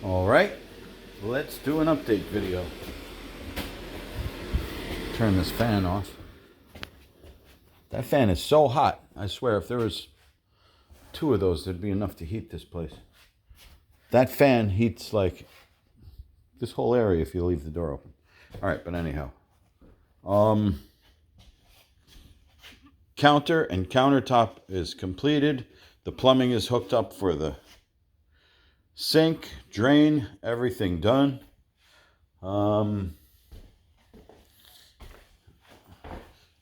All right, let's do an update video. Turn this fan off. That fan is so hot. I swear, if there was 2 of those, there'd be enough to heat this place. That fan heats like this whole area if you leave the door open. All right, but anyhow, counter and countertop is completed. The plumbing is hooked up for the sink, drain, everything done.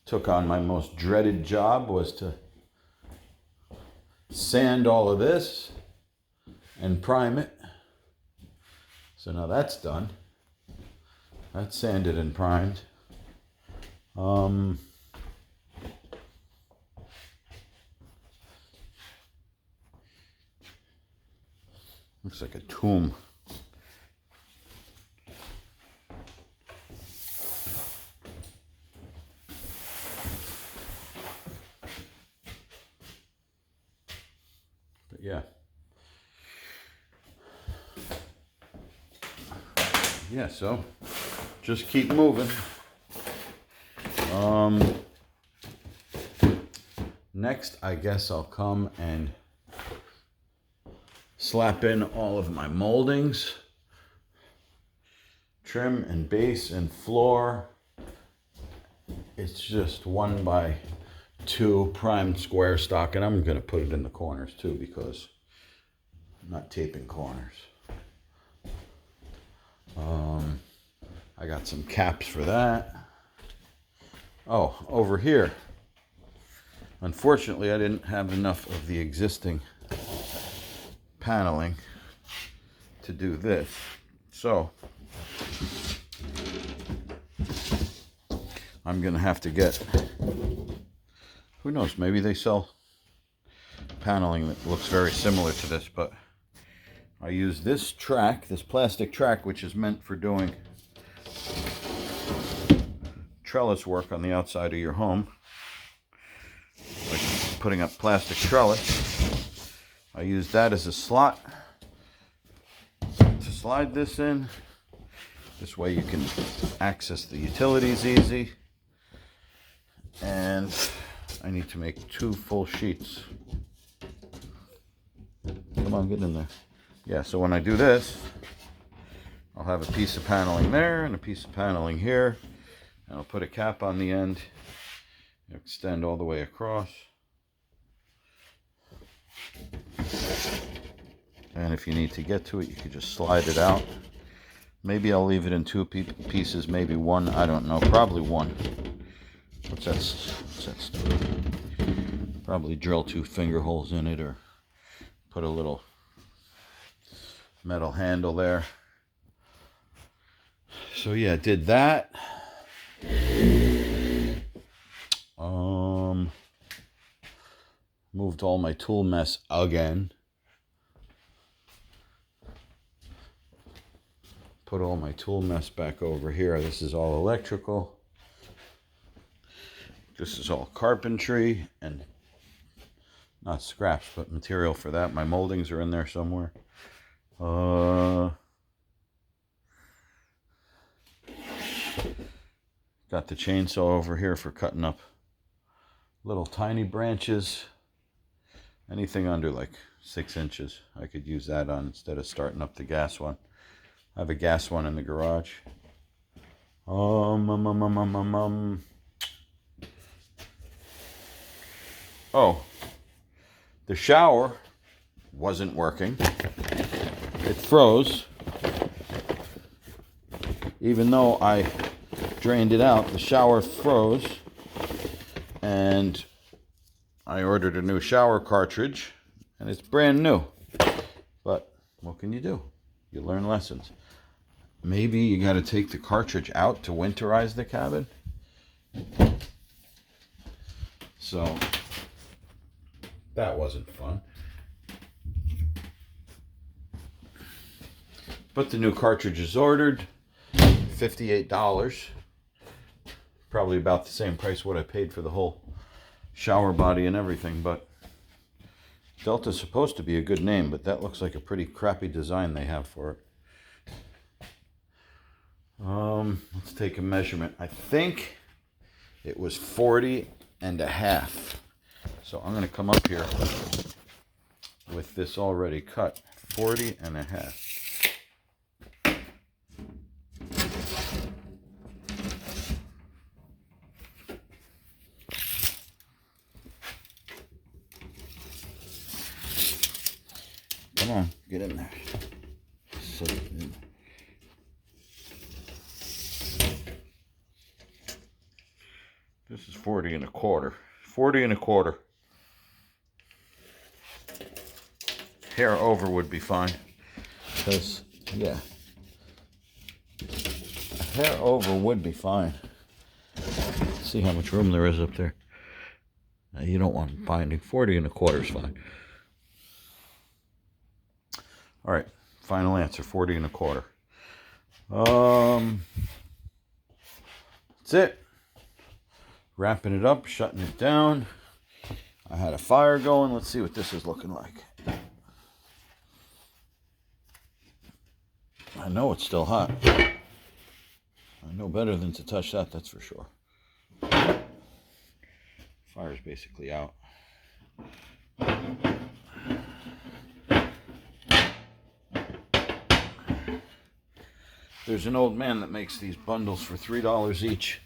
Took on my most dreaded job, was to sand all of this and prime it. So now that's done. That's sanded and primed. Looks like a tomb. But yeah. Yeah, so just keep moving. Next, I guess I'll come and slap in all of my moldings, trim and base and floor. It's just 1x2 primed square stock, and I'm going to put it in the corners too because I'm not taping corners. I got some caps for that. Oh, over here. Unfortunately, I didn't have enough of the existing paneling to do this. So, I'm going to have to get, who knows, maybe they sell paneling that looks very similar to this, but I use this track, this plastic track, which is meant for doing trellis work on the outside of your home, like putting up plastic trellis. I use that as a slot to slide this in. This way you can access the utilities easy. And I need to make 2 full sheets. Come on, get in there. Yeah, so when I do this, I'll have a piece of paneling there and a piece of paneling here. And I'll put a cap on the end, extend all the way across. And if you need to get to it, you can just slide it out. Maybe I'll leave it in 2 pieces, maybe 1, I don't know, probably 1. What's that stuff? Probably drill 2 finger holes in it or put a little metal handle there. So yeah, did that. Moved all my tool mess again. Put all my tool mess back over here. This is all electrical. This is all carpentry and not scraps, but material for that. My moldings are in there somewhere. Got the chainsaw over here for cutting up little tiny branches. Anything under like 6 inches, I could use that on instead of starting up the gas one. I have a gas one in the garage. Oh, the shower wasn't working. It froze. Even though I drained it out, the shower froze. And I ordered a new shower cartridge, and it's brand new. But what can you do? You learn lessons. Maybe you got to take the cartridge out to winterize the cabin. So that wasn't fun. But the new cartridge is ordered. $58. Probably about the same price what I paid for the whole shower body and everything, but Delta's supposed to be a good name, but that looks like a pretty crappy design they have for it. Let's take a measurement. I think it was 40.5. So I'm going to come up here with this already cut. 40.5. Come on, get in there. Set it in. This is 40.25. 40.25. Hair over would be fine. Because, yeah. A hair over would be fine. Let's see how much room there is up there. You don't want binding. 40.25 is fine. All right, final answer, 40.25. That's it. Wrapping it up, shutting it down. I had a fire going. Let's see what this is looking like. I know it's still hot. I know better than to touch that, that's for sure. Fire's basically out. There's an old man that makes these bundles for $3 each.